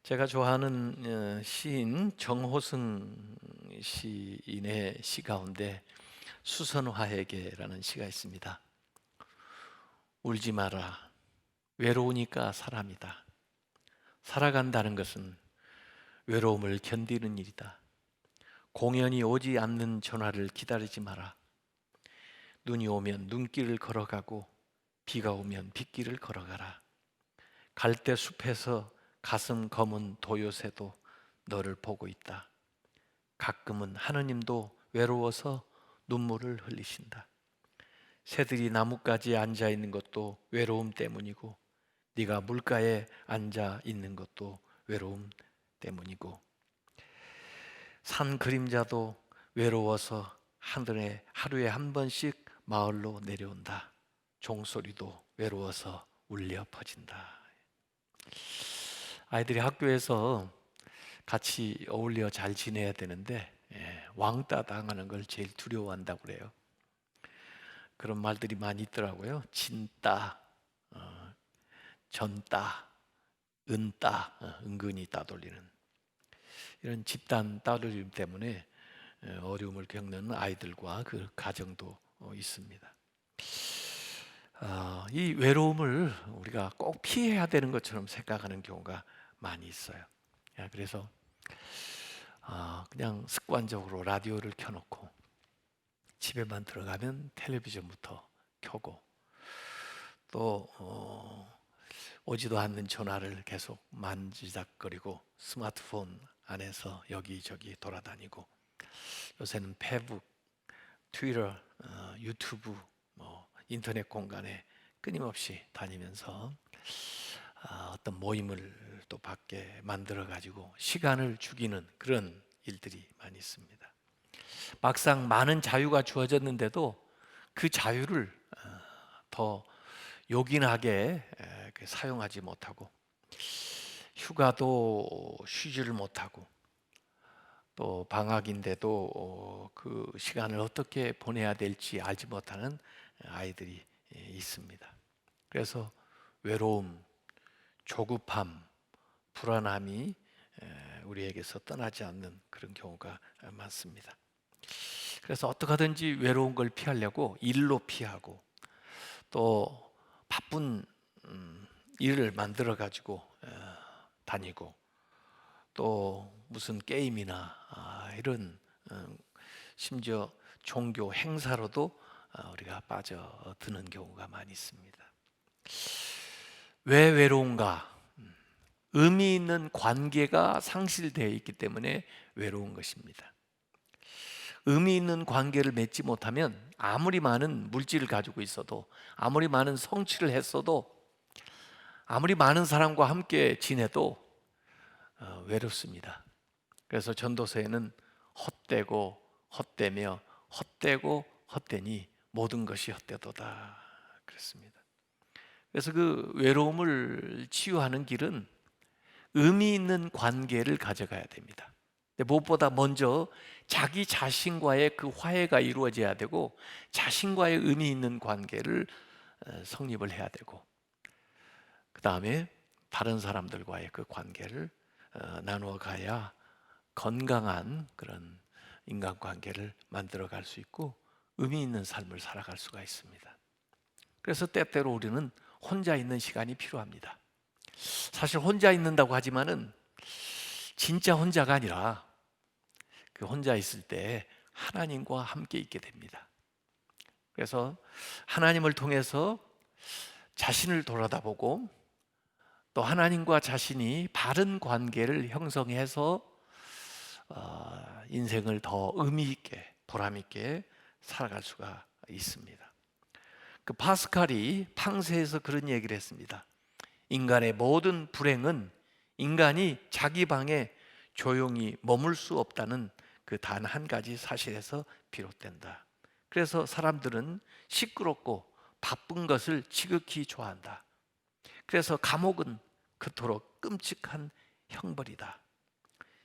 제가 좋아하는 시인 정호승 시인의 시 가운데 수선화에게라는 시가 있습니다. 울지 마라. 외로우니까 사람이다. 살아간다는 것은 외로움을 견디는 일이다. 공연이 오지 않는 전화를 기다리지 마라. 눈이 오면 눈길을 걸어가고 비가 오면 빗길을 걸어가라. 갈대 숲에서 가슴 검은 도요새도 너를 보고 있다. 가끔은 하느님도 외로워서 눈물을 흘리신다. 새들이 나뭇가지에 앉아 있는 것도 외로움 때문이고, 네가 물가에 앉아 있는 것도 외로움 때문이고, 산 그림자도 외로워서 하늘에 하루에 한 번씩 마을로 내려온다. 종소리도 외로워서 울려 퍼진다. 아이들이 학교에서 같이 어울려 잘 지내야 되는데 왕따 당하는 걸 제일 두려워한다고 그래요. 그런 말들이 많이 있더라고요. 진따, 전따, 은따, 은근히 따돌리는 이런 집단 따돌림 때문에 어려움을 겪는 아이들과 그 가정도 있습니다. 이 외로움을 우리가 꼭 피해야 되는 것처럼 생각하는 경우가 많이 있어요. 그래서 그냥 습관적으로 라디오를 켜놓고 집에만 들어가면 텔레비전부터 켜고 또 오지도 않는 전화를 계속 만지작거리고 스마트폰 안에서 여기저기 돌아다니고, 요새는 페북, 트위터, 유튜브, 인터넷 공간에 끊임없이 다니면서 어떤 모임을 또 밖에 만들어 가지고 시간을 죽이는 그런 일들이 많이 있습니다. 막상 많은 자유가 주어졌는데도 그 자유를 더 요긴하게 사용하지 못하고, 휴가도 쉬지를 못하고, 또 방학인데도 그 시간을 어떻게 보내야 될지 알지 못하는 아이들이 있습니다. 그래서 외로움, 조급함, 불안함이 우리에게서 떠나지 않는 그런 경우가 많습니다. 그래서 어떻게 하든지 외로운 걸 피하려고 일로 피하고, 또 바쁜 일을 만들어 가지고 다니고, 또 무슨 게임이나 이런 심지어 종교 행사로도 우리가 빠져드는 경우가 많이 있습니다. 왜 외로운가? 의미 있는 관계가 상실되어 있기 때문에 외로운 것입니다. 의미 있는 관계를 맺지 못하면 아무리 많은 물질을 가지고 있어도, 아무리 많은 성취를 했어도, 아무리 많은 사람과 함께 지내도 외롭습니다. 그래서 전도서에는 헛되고 헛되며 헛되고 헛되니 모든 것이 헛되도다 그랬습니다. 그래서 그 외로움을 치유하는 길은 의미 있는 관계를 가져가야 됩니다. 근데 무엇보다 먼저 자기 자신과의 그 화해가 이루어져야 되고, 자신과의 의미 있는 관계를 성립을 해야 되고, 그 다음에 다른 사람들과의 그 관계를 나누어 가야 건강한 그런 인간관계를 만들어 갈 수 있고 의미 있는 삶을 살아갈 수가 있습니다. 그래서 때때로 우리는 혼자 있는 시간이 필요합니다. 사실 혼자 있는다고 하지만은 진짜 혼자가 아니라, 그 혼자 있을 때 하나님과 함께 있게 됩니다. 그래서 하나님을 통해서 자신을 돌아다보고, 또 하나님과 자신이 바른 관계를 형성해서 인생을 더 의미 있게, 보람 있게 살아갈 수가 있습니다. 그 파스칼이 팡세에서 그런 얘기를 했습니다. 인간의 모든 불행은 인간이 자기 방에 조용히 머물 수 없다는 그 단 한 가지 사실에서 비롯된다. 그래서 사람들은 시끄럽고 바쁜 것을 지극히 좋아한다. 그래서 감옥은 그토록 끔찍한 형벌이다.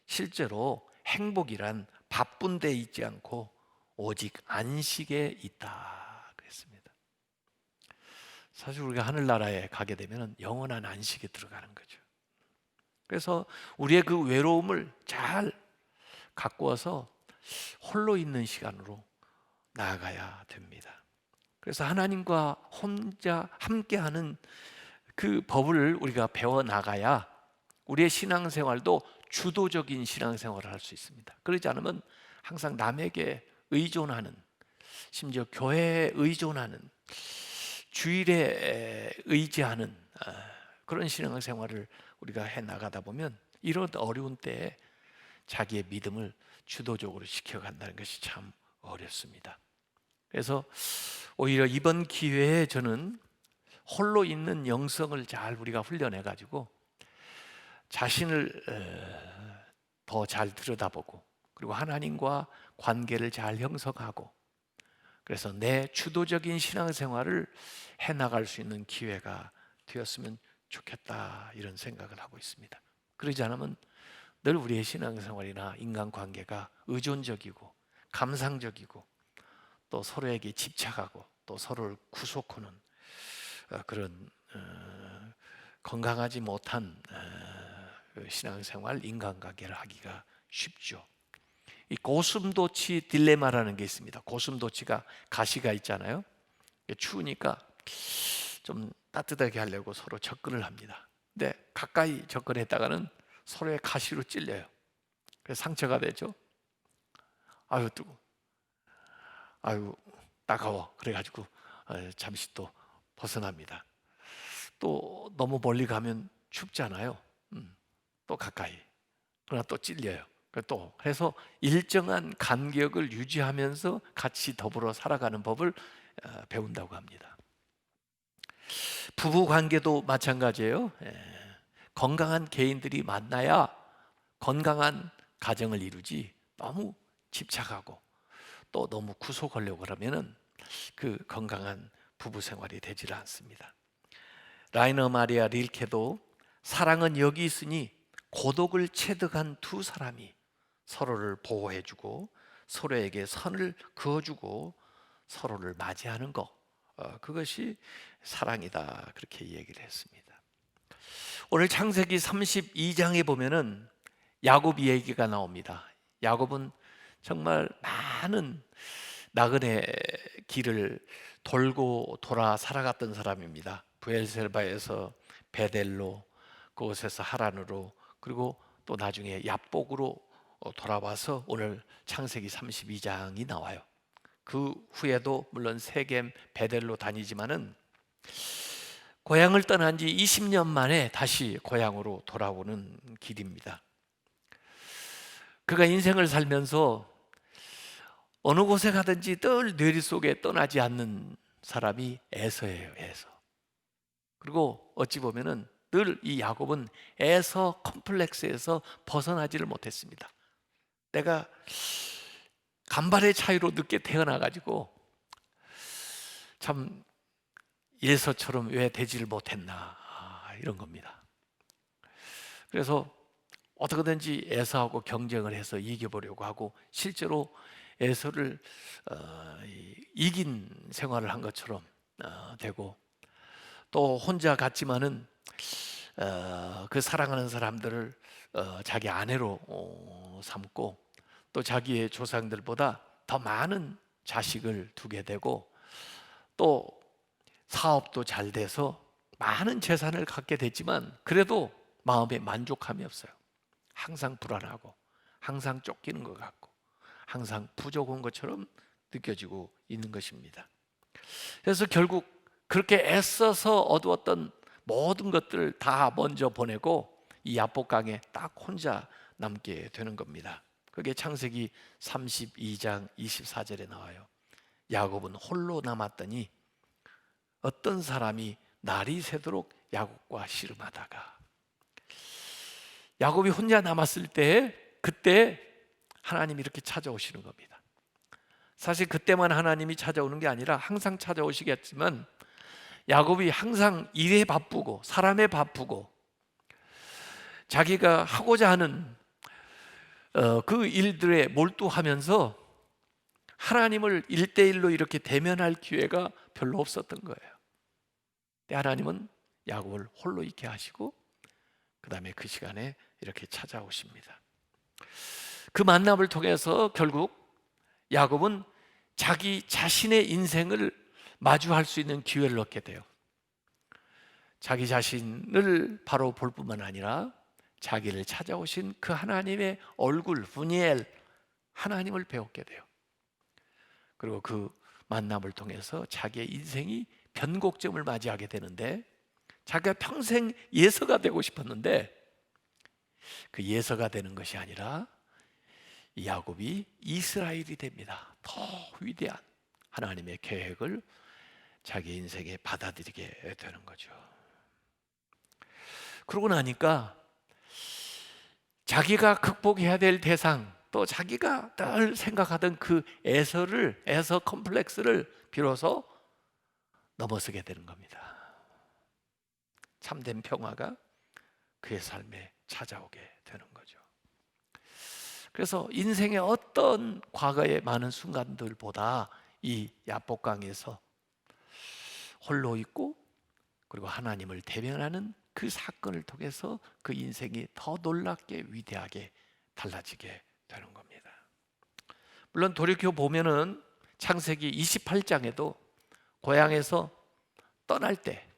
실제로 행복이란 바쁜 데 있지 않고 오직 안식에 있다 그랬습니다. 사실 우리가 하늘나라에 가게 되면 영원한 안식에 들어가는 거죠. 그래서 우리의 그 외로움을 잘 가꾸어서 홀로 있는 시간으로 나아가야 됩니다. 그래서 하나님과 혼자 함께하는 그 법을 우리가 배워 나가야 우리의 신앙생활도 주도적인 신앙생활을 할 수 있습니다. 그러지 않으면 항상 남에게 의존하는, 심지어 교회에 의존하는, 주일에 의지하는 그런 신앙생활을 우리가 해 나가다 보면 이런 어려운 때에 자기의 믿음을 주도적으로 지켜간다는 것이 참 어렵습니다. 그래서 오히려 이번 기회에 저는 홀로 있는 영성을 잘 우리가 훈련해 가지고 자신을 더 잘 들여다보고, 그리고 하나님과 관계를 잘 형성하고, 그래서 내 주도적인 신앙생활을 해나갈 수 있는 기회가 되었으면 좋겠다, 이런 생각을 하고 있습니다. 그러지 않으면 늘 우리의 신앙생활이나 인간관계가 의존적이고 감상적이고, 또 서로에게 집착하고 또 서로를 구속하는 그런 건강하지 못한 신앙생활, 인간관계를 하기가 쉽죠. 이 고슴도치 딜레마라는 게 있습니다. 고슴도치가 가시가 있잖아요. 추우니까 좀 따뜻하게 하려고 서로 접근을 합니다. 근데 가까이 접근했다가는 서로의 가시로 찔려요. 그래서 상처가 되죠. 아유 뜨거, 아유 따가워. 그래가지고 잠시 또 벗어납니다. 또 너무 멀리 가면 춥잖아요. 또 가까이, 그러나 또 찔려요. 또 해서 일정한 간격을 유지하면서 같이 더불어 살아가는 법을 배운다고 합니다. 부부 관계도 마찬가지예요. 건강한 개인들이 만나야 건강한 가정을 이루지, 너무 집착하고 또 너무 구속하려고 그러면은 그 건강한 부부 생활이 되질 않습니다. 라이너 마리아 릴케도 사랑은 여기 있으니 고독을 체득한 두 사람이 서로를 보호해주고 서로에게 선을 그어주고 서로를 맞이하는 것, 그것이 사랑이다, 그렇게 얘기를 했습니다. 오늘 창세기 32장에 보면은 야곱 이야기가 나옵니다. 야곱은 정말 많은 나그네 길을 돌고 돌아 살아갔던 사람입니다. 브엘셀바에서 베델로, 그곳에서 하란으로, 그리고 또 나중에 야복으로 돌아와서 오늘 창세기 32장이 나와요. 그 후에도 물론 세겜, 베델로 다니지만은 고향을 떠난 지 20년 만에 다시 고향으로 돌아오는 길입니다. 그가 인생을 살면서 어느 곳에 가든지 늘 뇌리 속에 떠나지 않는 사람이 에서예요, 에서. 그리고 어찌 보면은 늘 이 야곱은 에서 컴플렉스에서 벗어나지를 못했습니다. 내가 간발의 차이로 늦게 태어나가지고 참 예서처럼 왜 되지를 못했나, 이런 겁니다. 그래서 어떻게든지 에서하고 경쟁을 해서 이겨보려고 하고, 실제로 에서를 이긴 생활을 한 것처럼 되고, 또 혼자 갔지만은 그 사랑하는 사람들을 자기 아내로 삼고, 또 자기의 조상들보다 더 많은 자식을 두게 되고, 또 사업도 잘 돼서 많은 재산을 갖게 됐지만 그래도 마음에 만족함이 없어요. 항상 불안하고 항상 쫓기는 것 같고 항상 부족한 것처럼 느껴지고 있는 것입니다. 그래서 결국 그렇게 애써서 얻었던 모든 것들을 다 먼저 보내고 이 야복강에 딱 혼자 남게 되는 겁니다. 그게 창세기 32장 24절에 나와요. 야곱은 홀로 남았더니 어떤 사람이 날이 새도록 야곱과 씨름하다가, 야곱이 혼자 남았을 때 그때 하나님이 이렇게 찾아오시는 겁니다. 사실 그때만 하나님이 찾아오는 게 아니라 항상 찾아오시겠지만, 야곱이 항상 일에 바쁘고 사람에 바쁘고 자기가 하고자 하는 그 일들에 몰두하면서 하나님을 1대1로 이렇게 대면할 기회가 별로 없었던 거예요. 하나님은 야곱을 홀로 있게 하시고 그 다음에 그 시간에 이렇게 찾아오십니다. 그 만남을 통해서 결국 야곱은 자기 자신의 인생을 마주할 수 있는 기회를 얻게 돼요. 자기 자신을 바로 볼 뿐만 아니라 자기를 찾아오신 그 하나님의 얼굴, 분이엘 하나님을 배웠게 돼요. 그리고 그 만남을 통해서 자기의 인생이 변곡점을 맞이하게 되는데, 자기가 평생 예서가 되고 싶었는데 그 예서가 되는 것이 아니라 야곱이 이스라엘이 됩니다. 더 위대한 하나님의 계획을 자기 인생에 받아들이게 되는 거죠. 그러고 나니까 자기가 극복해야 될 대상, 또 자기가 늘 생각하던 그 에서 컴플렉스를 비로소 넘어서게 되는 겁니다. 참된 평화가 그의 삶에 찾아오게 되는 거죠. 그래서 인생의 어떤 과거의 많은 순간들보다 이 야복강에서 홀로 있고 그리고 하나님을 대면하는 그 사건을 통해서 그 인생이 더 놀랍게 위대하게 달라지게 되는 겁니다. 물론 돌이켜 보면은 창세기 28장에도 고향에서 떠날 때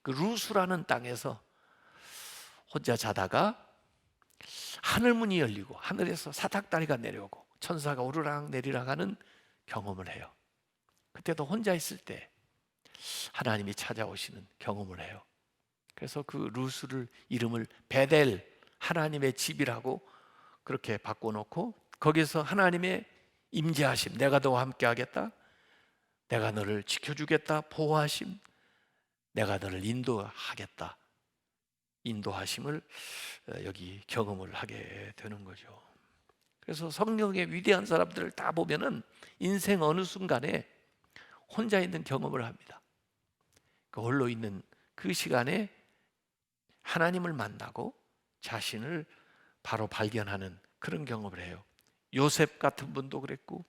그 루스라는 땅에서 혼자 자다가 하늘문이 열리고 하늘에서 사닥다리가 내려오고 천사가 오르락 내리락 하는 경험을 해요. 그때도 혼자 있을 때 하나님이 찾아오시는 경험을 해요. 그래서 그 루스를 이름을 베델, 하나님의 집이라고 그렇게 바꿔놓고 거기서 하나님의 임재하심, 내가 너와 함께 하겠다, 내가 너를 지켜주겠다, 보호하심, 내가 너를 인도하겠다, 인도하심을 여기 경험을 하게 되는 거죠. 그래서 성경의 위대한 사람들을 다 보면은 인생 어느 순간에 혼자 있는 경험을 합니다. 그 홀로 있는 그 시간에 하나님을 만나고 자신을 바로 발견하는 그런 경험을 해요. 요셉 같은 분도 그랬고,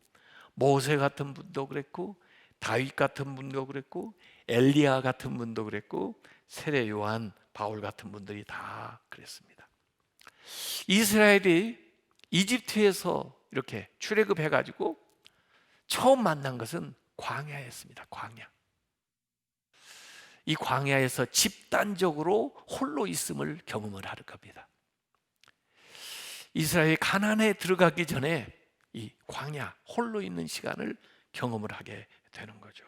모세 같은 분도 그랬고, 다윗 같은 분도 그랬고, 엘리야 같은 분도 그랬고, 세례 요한, 바울 같은 분들이 다 그랬습니다. 이스라엘이 이집트에서 이렇게 출애굽해가지고 처음 만난 것은 광야였습니다. 광야. 이 광야에서 집단적으로 홀로 있음을 경험을 하는 겁니다. 이스라엘이 가나안에 들어가기 전에 이 광야, 홀로 있는 시간을 경험을 하게 되는 거죠.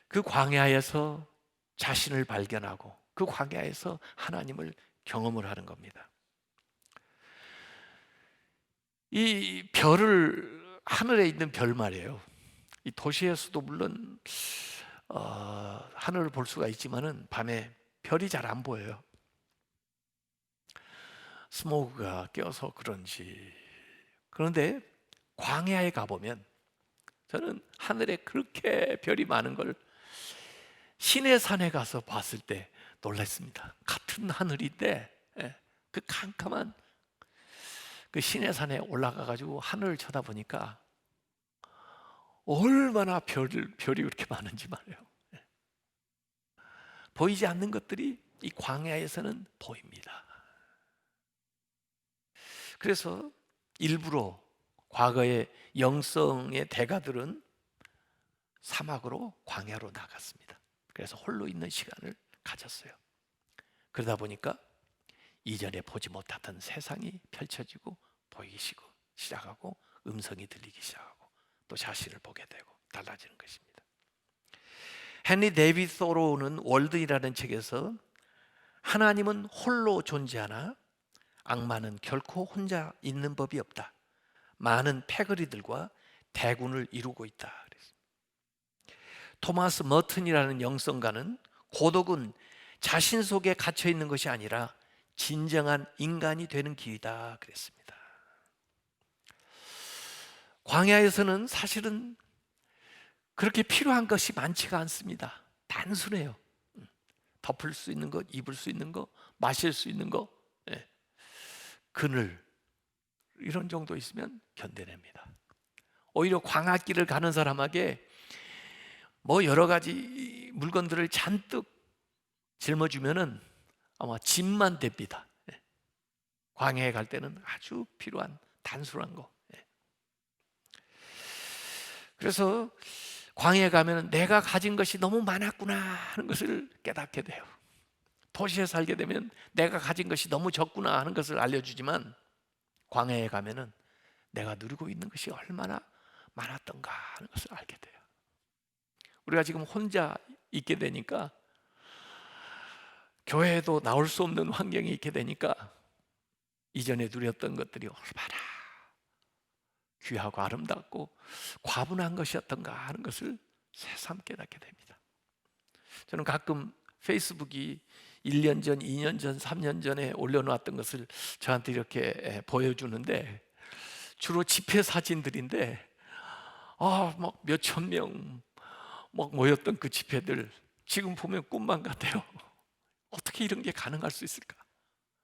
그 광야에서 자신을 발견하고 그 광야에서 하나님을 경험을 하는 겁니다. 이 별을, 하늘에 있는 별 말이에요. 이 도시에서도 물론 하늘을 볼 수가 있지만은 밤에 별이 잘 안 보여요. 스모그가 껴서 그런지. 그런데 광야에 가보면 저는 하늘에 그렇게 별이 많은 걸 시내산에 가서 봤을 때 놀랐습니다. 같은 하늘인데 그 캄캄한 그 시내산에 올라가 가지고 하늘을 쳐다보니까 얼마나 별이 그렇게 많은지 말이에요. 보이지 않는 것들이 이 광야에서는 보입니다. 그래서 일부러 과거의 영성의 대가들은 사막으로 광야로 나갔습니다. 그래서 홀로 있는 시간을 가졌어요. 그러다 보니까 이전에 보지 못하던 세상이 펼쳐지고 보이기 시작하고 음성이 들리기 시작하고 또 자신을 보게 되고 달라지는 것입니다. 헨리 데이비드 소로우는 월드이라는 책에서 하나님은 홀로 존재하나 악마는 결코 혼자 있는 법이 없다. 많은 패거리들과 대군을 이루고 있다. 토마스 머튼이라는 영성가는 고독은 자신 속에 갇혀 있는 것이 아니라 진정한 인간이 되는 길이다 그랬습니다. 광야에서는 사실은 그렇게 필요한 것이 많지가 않습니다. 단순해요. 덮을 수 있는 것, 입을 수 있는 것, 마실 수 있는 것, 그늘 이런 정도 있으면 견뎌냅니다. 오히려 광야길을 가는 사람에게 뭐 여러 가지 물건들을 잔뜩 짊어주면은 아마 짐만 됩니다. 예. 광야에 갈 때는 아주 필요한 단순한 거. 예. 그래서 광야에 가면 내가 가진 것이 너무 많았구나 하는 것을 깨닫게 돼요. 도시에 살게 되면 내가 가진 것이 너무 적구나 하는 것을 알려주지만, 광야에 가면은 내가 누리고 있는 것이 얼마나 많았던가 하는 것을 알게 돼요. 우리가 지금 혼자 있게 되니까, 교회에도 나올 수 없는 환경이 있게 되니까 이전에 누렸던 것들이 얼마나 귀하고 아름답고 과분한 것이었던가 하는 것을 새삼 깨닫게 됩니다. 저는 가끔 페이스북이 1년 전, 2년 전, 3년 전에 올려놓았던 것을 저한테 이렇게 보여주는데, 주로 집회 사진들인데, 막 몇천 명 막 모였던 그 집회들, 지금 보면 꿈만 같아요. 어떻게 이런 게 가능할 수 있을까?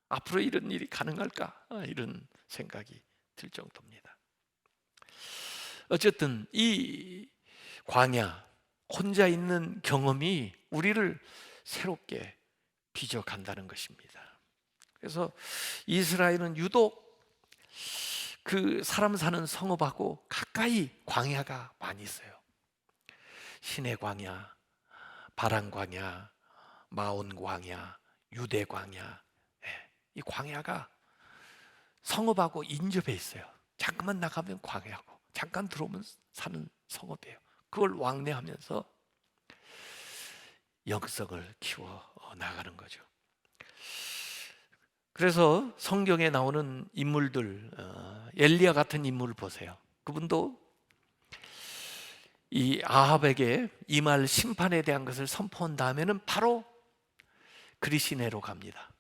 앞으로 이런 일이 가능할까? 이런 생각이 들 정도입니다. 어쨌든 이 광야, 혼자 있는 경험이 우리를 새롭게 비춰간다는 것입니다. 그래서 이스라엘은 유독 그 사람 사는 성읍하고 가까이 광야가 많이 있어요. 시내 광야, 바란 광야, 마온 광야, 유대 광야. 이 광야가 성읍하고 인접해 있어요. 잠깐만 나가면 광야고, 잠깐 들어오면 사는 성읍이에요. 그걸 왕래하면서 영성을 키워 나가는 거죠. 그래서 성경에 나오는 인물들, 엘리야 같은 인물을 보세요. 그분도 이 아합에게 임할 심판에 대한 것을 선포한 다음에는 바로 그리시네로 갑니다.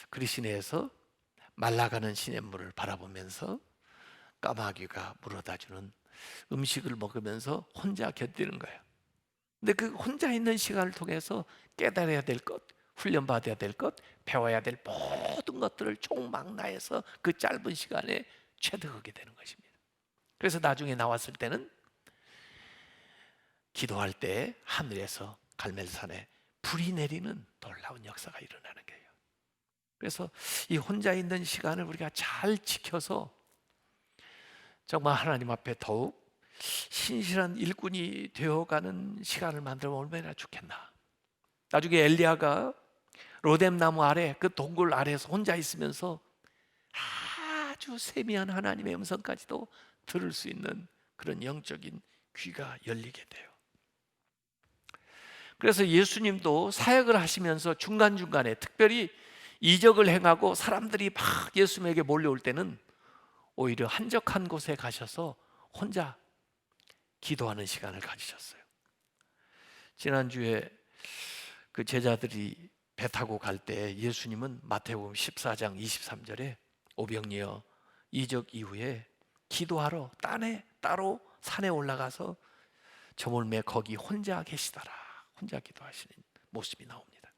그리시네에서 말라가는 시냇물을 바라보면서 까마귀가 물어다주는 음식을 먹으면서 혼자 견디는 거예요. 근데 그 혼자 있는 시간을 통해서 깨달아야 될 것, 훈련받아야 될 것, 배워야 될 모든 것들을 총망라해서 그 짧은 시간에 체득하게 되는 것입니다. 그래서 나중에 나왔을 때는 기도할 때 하늘에서 갈멜산에 불이 내리는 놀라운 역사가 일어나는 거예요. 그래서 이 혼자 있는 시간을 우리가 잘 지켜서 정말 하나님 앞에 더욱 신실한 일꾼이 되어가는 시간을 만들면 얼마나 좋겠나. 나중에 엘리야가 로뎀나무 아래, 그 동굴 아래에서 혼자 있으면서 아주 세미한 하나님의 음성까지도 들을 수 있는 그런 영적인 귀가 열리게 돼요. 그래서 예수님도 사역을 하시면서 중간중간에 특별히 이적을 행하고 사람들이 막 예수님에게 몰려올 때는 오히려 한적한 곳에 가셔서 혼자 기도하는 시간을 가지셨어요. 지난주에 그 제자들이 배 타고 갈 때 예수님은 마태복음 14장 23절에 오병이어 이적 이후에 기도하러 따로 산에 올라가서 저물매 거기 혼자 계시더라, 혼자 기도하시는 모습이 나옵니다.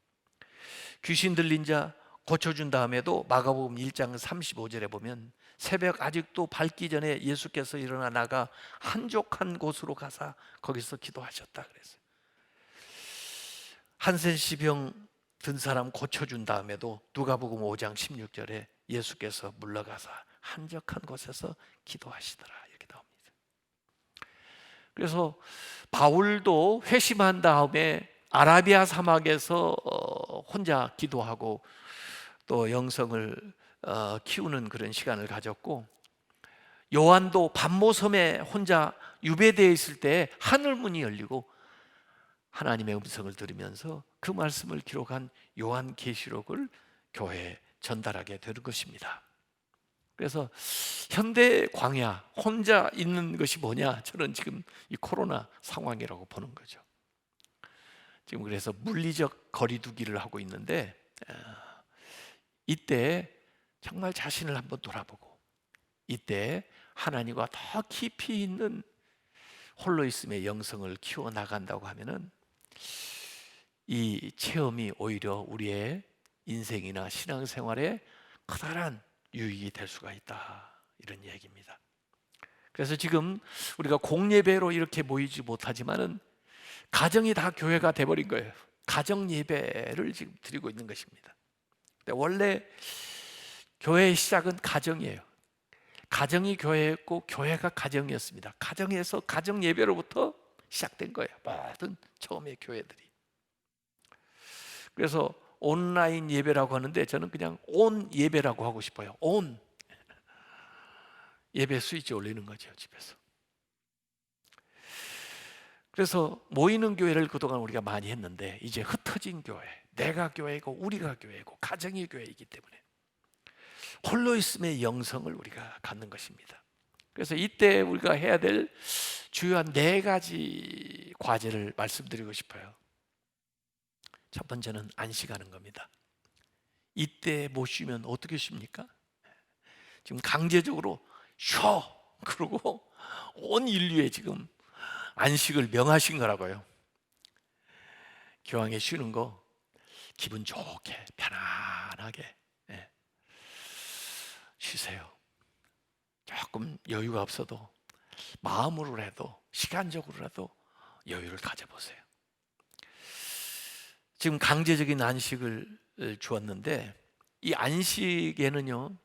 귀신 들린 자 고쳐준 다음에도 마가복음 1장 35절에 보면 새벽 아직도 밝기 전에 예수께서 일어나 나가 한적한 곳으로 가사 거기서 기도하셨다 그랬어요. 한센시병 든 사람 고쳐준 다음에도 누가복음 5장 16절에 예수께서 물러가사 한적한 곳에서 기도하시더라 이렇게 나옵니다. 그래서 바울도 회심한 다음에 아라비아 사막에서 혼자 기도하고 또 영성을 키우는 그런 시간을 가졌고, 요한도 반모섬에 혼자 유배되어 있을 때 하늘 문이 열리고 하나님의 음성을 들으면서 그 말씀을 기록한 요한계시록을 교회에 전달하게 되는 것입니다. 그래서 현대 광야, 혼자 있는 것이 뭐냐? 저는 지금 이 코로나 상황이라고 보는 거죠. 지금 그래서 물리적 거리두기를 하고 있는데, 이때 정말 자신을 한번 돌아보고 이때 하나님과 더 깊이 있는 홀로 있음의 영성을 키워 나간다고 하면은 이 체험이 오히려 우리의 인생이나 신앙생활에 커다란 유익이 될 수가 있다, 이런 얘기입니다. 그래서 지금 우리가 공예배로 이렇게 모이지 못하지만은 가정이 다 교회가 돼버린 거예요. 가정 예배를 지금 드리고 있는 것입니다. 근데 원래 교회의 시작은 가정이에요. 가정이 교회였고 교회가 가정이었습니다. 가정에서 가정 예배로부터 시작된 거예요. 모든 처음에 교회들이. 그래서 온라인 예배라고 하는데 저는 그냥 온 예배라고 하고 싶어요. 온 예배 스위치 올리는 거죠, 집에서. 그래서 모이는 교회를 그동안 우리가 많이 했는데 이제 흩어진 교회, 내가 교회고 우리가 교회고 가정이 교회이기 때문에 홀로 있음의 영성을 우리가 갖는 것입니다. 그래서 이때 우리가 해야 될 주요한 4가지 과제를 말씀드리고 싶어요. 첫 번째는 안식하는 겁니다. 이때 못 쉬면 어떻게 쉽니까? 지금 강제적으로 쉬어 그러고 온 인류에 지금 안식을 명하신 거라고요. 기왕에 쉬는 거 기분 좋게 편안하게 쉬세요. 조금 여유가 없어도 마음으로라도 시간적으로라도 여유를 가져보세요. 지금 강제적인 안식을 주었는데 이 안식에는요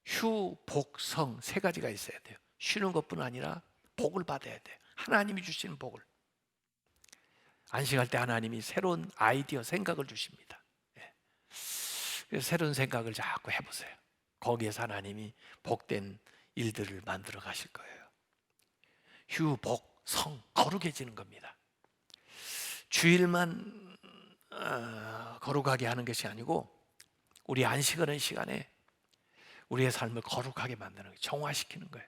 휴, 복, 성 3가지가 있어야 돼요. 쉬는 것뿐 아니라 복을 받아야 돼요. 하나님이 주시는 복을. 안식할 때 하나님이 새로운 아이디어, 생각을 주십니다. 그래서 새로운 생각을 자꾸 해보세요. 거기에서 하나님이 복된 일들을 만들어 가실 거예요. 휴, 복, 성, 거룩해지는 겁니다. 주일만 거룩하게 하는 것이 아니고 우리 안식하는 시간에 우리의 삶을 거룩하게 만드는 거예요. 정화시키는 거예요.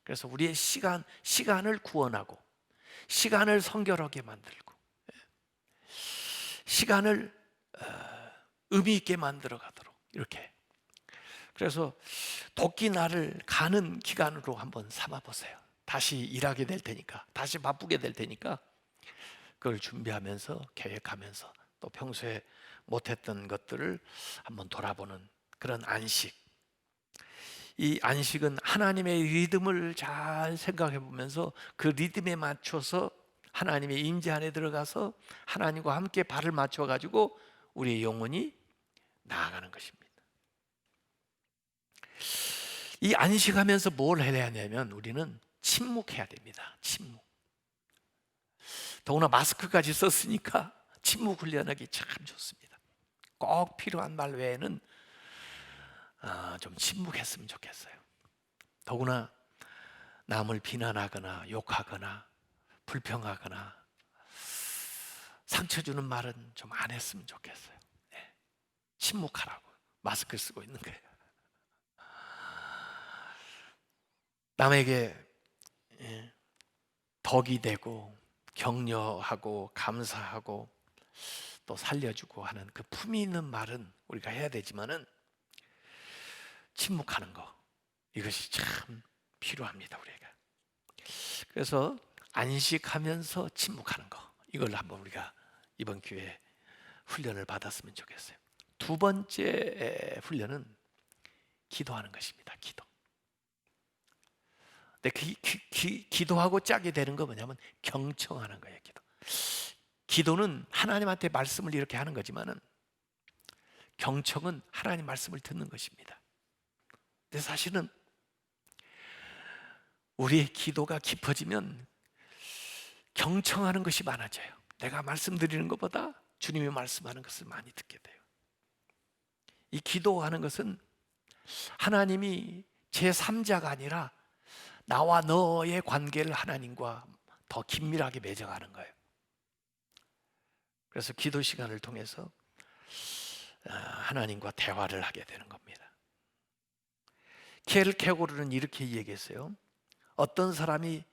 그래서 우리의 시간을 구원하고 시간을 성결하게 만들고 시간을 의미 있게 만들어 가도록 이렇게. 그래서 도끼 날을 가는 기간으로 한번 삼아 보세요. 다시 일하게 될 테니까, 다시 바쁘게 될 테니까 그걸 준비하면서 계획하면서 또 평소에 못했던 것들을 한번 돌아보는 그런 안식. 이 안식은 하나님의 리듬을 잘 생각해 보면서 그 리듬에 맞춰서 하나님의 임재 안에 들어가서 하나님과 함께 발을 맞춰 가지고 우리의 영혼이 나아가는 것입니다. 이 안식하면서 뭘 해야 하냐면 우리는 침묵해야 됩니다. 침묵. 더구나 마스크까지 썼으니까 침묵 훈련하기 참 좋습니다. 꼭 필요한 말 외에는 좀 침묵했으면 좋겠어요. 더구나 남을 비난하거나 욕하거나 불평하거나 상처 주는 말은 좀 안 했으면 좋겠어요. 침묵하라고 마스크 쓰고 있는 거예요. 남에게 덕이 되고 격려하고 감사하고 또 살려주고 하는 그 품위 있는 말은 우리가 해야 되지만은 침묵하는 거 이것이 참 필요합니다. 우리가. 그래서 안식하면서 침묵하는 거 이걸 한번 우리가 이번 기회에 훈련을 받았으면 좋겠어요. 2번째 훈련은 기도하는 것입니다. 기도. 근데 기도하고 짜게 되는 거 뭐냐면 경청하는 거예요. 기도는 하나님한테 말씀을 이렇게 하는 거지만은 경청은 하나님 말씀을 듣는 것입니다. 근데 사실은 우리의 기도가 깊어지면 경청하는 것이 많아져요. 내가 말씀드리는 것보다 주님이 말씀하는 것을 많이 듣게 돼요. 이 기도하는 것은 하나님이 제3자가 아니라 나와 너의 관계를 하나님과 더 긴밀하게 맺어가는 거예요. 그래서 기도 시간을 통해서 하나님과 대화를 하게 되는 겁니다. 케르케고르는 이렇게 얘기했어요. 어떤 사람이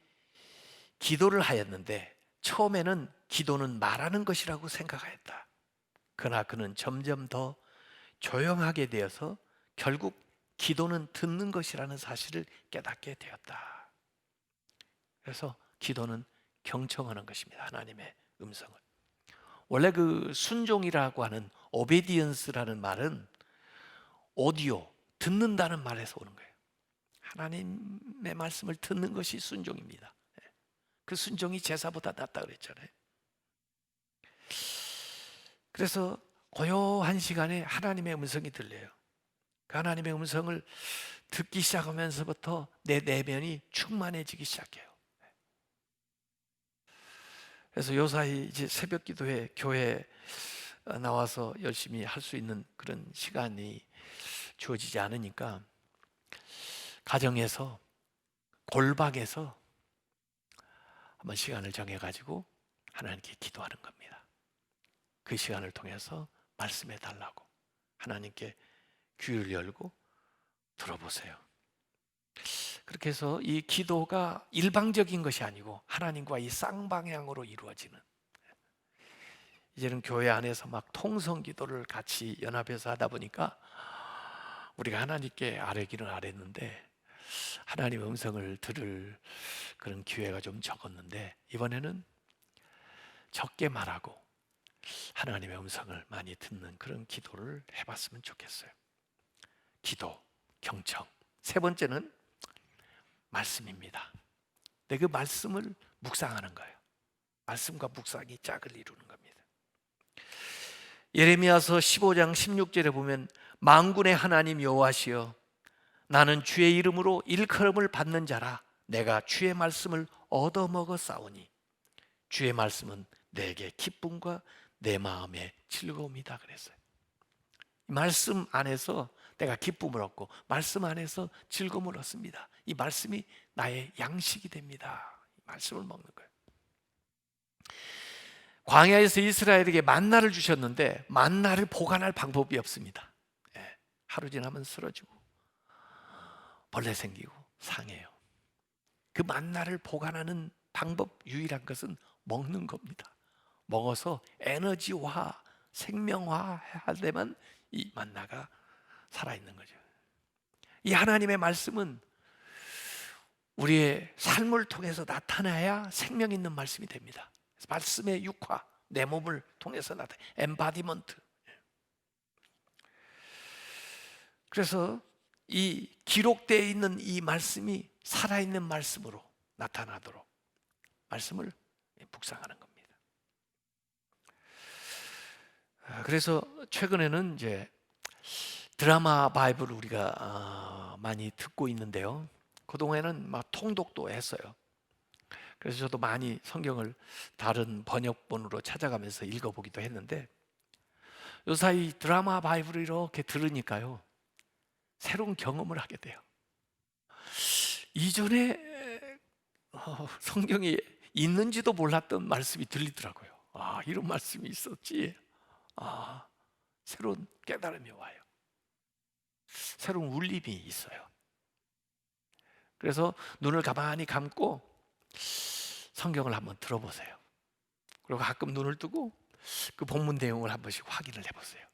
기도를 하였는데 처음에는 기도는 말하는 것이라고 생각하였다. 그러나 그는 점점 더 조용하게 되어서 결국 기도는 듣는 것이라는 사실을 깨닫게 되었다. 그래서 기도는 경청하는 것입니다. 하나님의 음성을. 원래 그 순종이라고 하는 오베디언스라는 말은 오디오, 듣는다는 말에서 오는 거예요. 하나님의 말씀을 듣는 것이 순종입니다. 그 순종이 제사보다 낫다 그랬잖아요. 그래서 고요한 시간에 하나님의 음성이 들려요. 그 하나님의 음성을 듣기 시작하면서부터 내 내면이 충만해지기 시작해요. 그래서 요사이 이제 새벽 기도회 교회에 나와서 열심히 할 수 있는 그런 시간이 주어지지 않으니까 가정에서 골방에서 한번 시간을 정해가지고 하나님께 기도하는 겁니다. 그 시간을 통해서 말씀해 달라고 하나님께 귀를 열고 들어보세요. 그렇게 해서 이 기도가 일방적인 것이 아니고 하나님과 이 쌍방향으로 이루어지는, 이제는 교회 안에서 막 통성 기도를 같이 연합해서 하다 보니까 우리가 하나님께 아뢰기는 아뢰는데 하나님의 음성을 들을 그런 기회가 좀 적었는데, 이번에는 적게 말하고 하나님의 음성을 많이 듣는 그런 기도를 해봤으면 좋겠어요. 기도, 경청. 세 번째는 말씀입니다. 내 그 말씀을 묵상하는 거예요. 말씀과 묵상이 짝을 이루는 겁니다. 예레미야서 15장 16절에 보면 만군의 하나님 여호와시여, 나는 주의 이름으로 일컬음을 받는 자라. 내가 주의 말씀을 얻어먹어 싸우니 주의 말씀은 내게 기쁨과 내 마음의 즐거움이다 그랬어요. 말씀 안에서 내가 기쁨을 얻고 말씀 안에서 즐거움을 얻습니다. 이 말씀이 나의 양식이 됩니다. 이 말씀을 먹는 거예요. 광야에서 이스라엘에게 만나를 주셨는데 만나를 보관할 방법이 없습니다. 하루 지나면 쓰러지고 벌레 생기고 상해요. 그 만나를 보관하는 방법 유일한 것은 먹는 겁니다. 먹어서 에너지화, 생명화 할 때만 이 만나가 살아있는 거죠. 이 하나님의 말씀은 우리의 삶을 통해서 나타나야 생명 있는 말씀이 됩니다. 그래서 말씀의 육화, 내 몸을 통해서 나타나 엠바디먼트. 그래서 이 기록되어 있는 이 말씀이 살아있는 말씀으로 나타나도록 말씀을 묵상하는 겁니다. 그래서 최근에는 이제 드라마 바이블을 우리가 많이 듣고 있는데요. 그동안에는 막 통독도 했어요. 그래서 저도 많이 성경을 다른 번역본으로 찾아가면서 읽어보기도 했는데, 요사이 드라마 바이블을 이렇게 들으니까요, 새로운 경험을 하게 돼요. 이전에 성경에 있는지도 몰랐던 말씀이 들리더라고요. 아, 이런 말씀이 있었지. 아, 새로운 깨달음이 와요. 새로운 울림이 있어요. 그래서 눈을 가만히 감고 성경을 한번 들어보세요. 그리고 가끔 눈을 뜨고 그 본문 내용을 한 번씩 확인을 해보세요.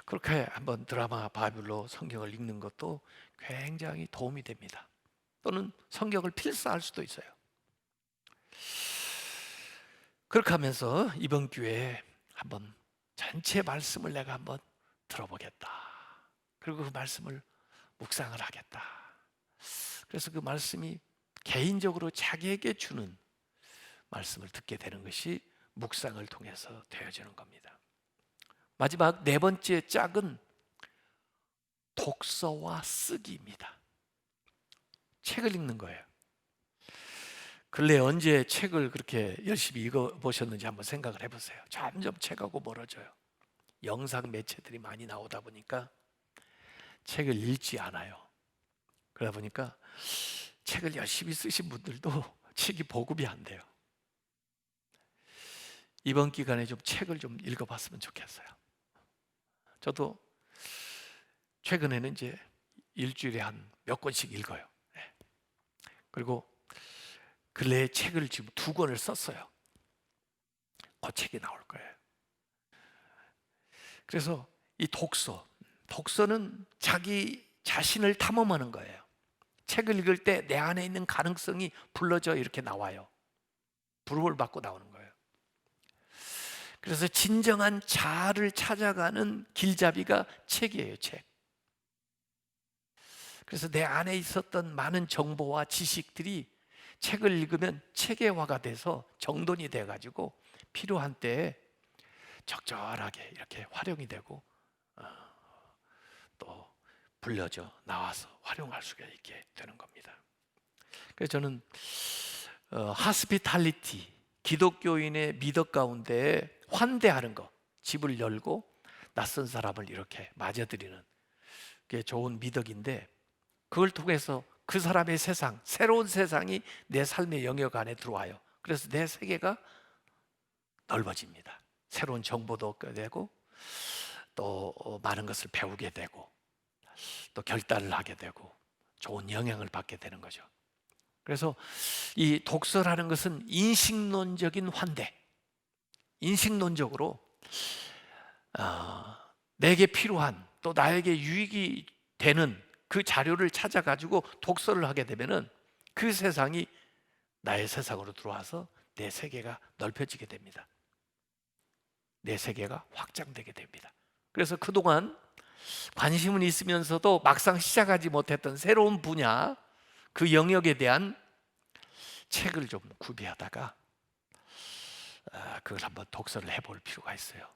그렇게 한번 드라마 바이블로 성경을 읽는 것도 굉장히 도움이 됩니다. 또는 성경을 필사할 수도 있어요. 그렇게 하면서 이번 기회에 한번 전체 말씀을 내가 한번 들어보겠다. 그리고 그 말씀을 묵상을 하겠다. 그래서 그 말씀이 개인적으로 자기에게 주는 말씀을 듣게 되는 것이 묵상을 통해서 되어지는 겁니다. 마지막 네 번째 짝은 독서와 쓰기입니다. 책을 읽는 거예요. 근래 언제 책을 그렇게 열심히 읽어보셨는지 한번 생각을 해보세요. 점점 책하고 멀어져요. 영상 매체들이 많이 나오다 보니까 책을 읽지 않아요. 그러다 보니까 책을 열심히 쓰신 분들도 책이 보급이 안 돼요. 이번 기간에 좀 책을 좀 읽어봤으면 좋겠어요. 저도 최근에는 이제 일주일에 한 몇 권씩 읽어요. 그리고 근래에 책을 지금 2권을 썼어요. 그 책이 나올 거예요. 그래서 이 독서는 자기 자신을 탐험하는 거예요. 책을 읽을 때 내 안에 있는 가능성이 불러져 이렇게 나와요. 부름을 받고 나오는 거예요. 그래서 진정한 자아를 찾아가는 길잡이가 책이에요, 책. 그래서 내 안에 있었던 많은 정보와 지식들이 책을 읽으면 체계화가 돼서 정돈이 돼가지고 필요한 때에 적절하게 이렇게 활용이 되고 또 불려져 나와서 활용할 수가 있게 되는 겁니다. 그래서 저는 하스피탈리티, 기독교인의 미덕 가운데 환대하는 것, 집을 열고 낯선 사람을 이렇게 맞아들이는 게 좋은 미덕인데, 그걸 통해서 그 사람의 세상, 새로운 세상이 내 삶의 영역 안에 들어와요. 그래서 내 세계가 넓어집니다. 새로운 정보도 얻게 되고 또 많은 것을 배우게 되고 또 결단을 하게 되고 좋은 영향을 받게 되는 거죠. 그래서 이 독서라는 것은 인식론적인 환대, 인식론적으로 내게 필요한 또 나에게 유익이 되는 그 자료를 찾아가지고 독서를 하게 되면은 그 세상이 나의 세상으로 들어와서 내 세계가 넓혀지게 됩니다. 내 세계가 확장되게 됩니다. 그래서 그동안 관심은 있으면서도 막상 시작하지 못했던 새로운 분야, 그 영역에 대한 책을 좀 구비하다가 그걸 한번 독서를 해볼 필요가 있어요.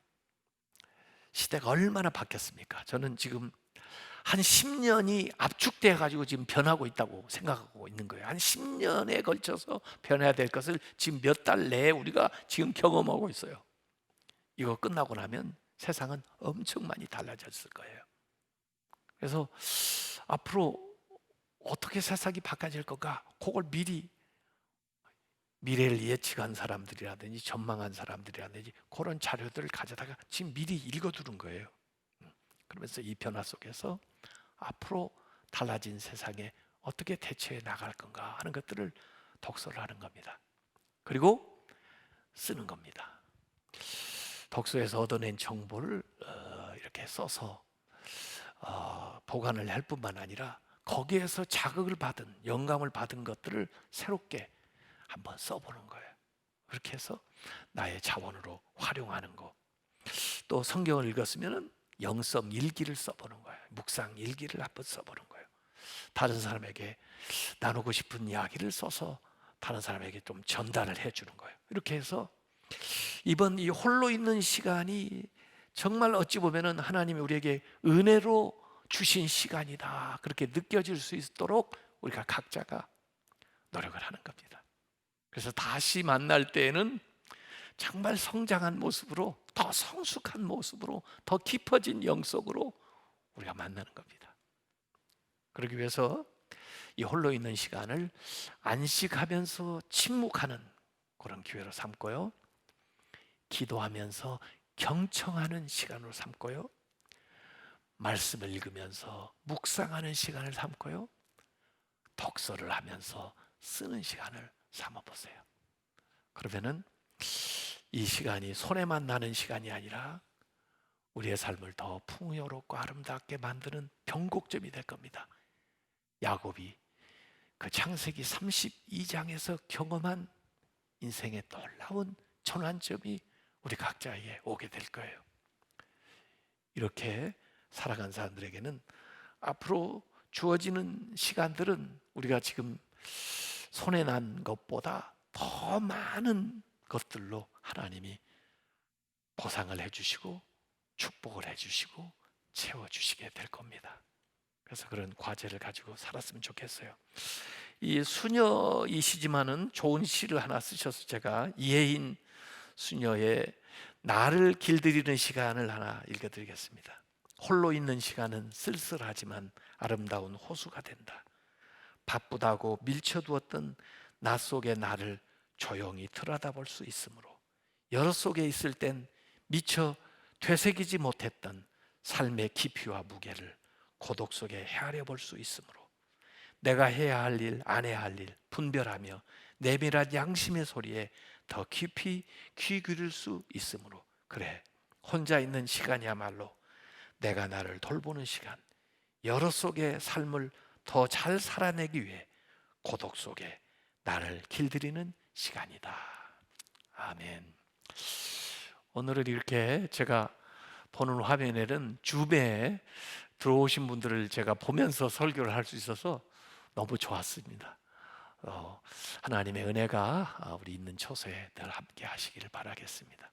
시대가 얼마나 바뀌었습니까? 저는 지금 한 10년이 압축돼 가지고 지금 변하고 있다고 생각하고 있는 거예요. 한 10년에 걸쳐서 변해야 될 것을 지금 몇 달 내에 우리가 지금 경험하고 있어요. 이거 끝나고 나면 세상은 엄청 많이 달라졌을 거예요. 그래서 앞으로 어떻게 세상이 바뀌어질 건가? 그걸 미리 미래를 예측한 사람들이라든지 전망한 사람들이라든지 그런 자료들을 가져다가 지금 미리 읽어두는 거예요. 그러면서 이 변화 속에서 앞으로 달라진 세상에 어떻게 대처해 나갈 건가 하는 것들을 독서를 하는 겁니다. 그리고 쓰는 겁니다. 독서에서 얻어낸 정보를 이렇게 써서 보관을 할 뿐만 아니라 거기에서 자극을 받은, 영감을 받은 것들을 새롭게 한번 써보는 거예요. 그렇게 해서 나의 자원으로 활용하는 거. 또 성경을 읽었으면 영성 일기를 써보는 거예요. 묵상 일기를 한번 써보는 거예요. 다른 사람에게 나누고 싶은 이야기를 써서 다른 사람에게 좀 전달을 해주는 거예요. 이렇게 해서 이번 이 홀로 있는 시간이 정말 어찌 보면은 하나님이 우리에게 은혜로 주신 시간이다, 그렇게 느껴질 수 있도록 우리가 각자가 노력을 하는 겁니다. 그래서 다시 만날 때에는 정말 성장한 모습으로, 더 성숙한 모습으로, 더 깊어진 영속으로 우리가 만나는 겁니다. 그러기 위해서 이 홀로 있는 시간을 안식하면서 침묵하는 그런 기회로 삼고요, 기도하면서 경청하는 시간으로 삼고요, 말씀을 읽으면서 묵상하는 시간을 삼고요, 독서를 하면서 쓰는 시간을 삼아보세요. 그러면은 이 시간이 손해만 나는 시간이 아니라 우리의 삶을 더 풍요롭고 아름답게 만드는 변곡점이 될 겁니다. 야곱이 그 창세기 32장에서 경험한 인생의 놀라운 전환점이 우리 각자에게 오게 될 거예요. 이렇게 살아간 사람들에게는 앞으로 주어지는 시간들은 우리가 지금 손해난 것보다 더 많은 것들로 하나님이 보상을 해주시고 축복을 해주시고 채워주시게 될 겁니다. 그래서 그런 과제를 가지고 살았으면 좋겠어요. 이 수녀이시지만은 좋은 시를 하나 쓰셔서 제가 이혜인 수녀의 나를 길들이는 시간을 하나 읽어드리겠습니다. 홀로 있는 시간은 쓸쓸하지만 아름다운 호수가 된다. 바쁘다고 밀쳐두었던 나 속의 나를 조용히 들여다볼 수 있으므로, 여러 속에 있을 땐 미처 되새기지 못했던 삶의 깊이와 무게를 고독 속에 헤아려 볼 수 있으므로, 내가 해야 할 일, 안 해야 할 일 분별하며 내밀한 양심의 소리에 더 깊이 귀 기울일 수 있으므로, 그래, 혼자 있는 시간이야말로 내가 나를 돌보는 시간, 여러 속의 삶을 더 잘 살아내기 위해 고독 속에 나를 길들이는 시간이다. 아멘. 오늘은 이렇게 제가 보는 화면에는 줌에 들어오신 분들을 제가 보면서 설교를 할 수 있어서 너무 좋았습니다. 하나님의 은혜가 우리 있는 처소에 늘 함께 하시기를 바라겠습니다.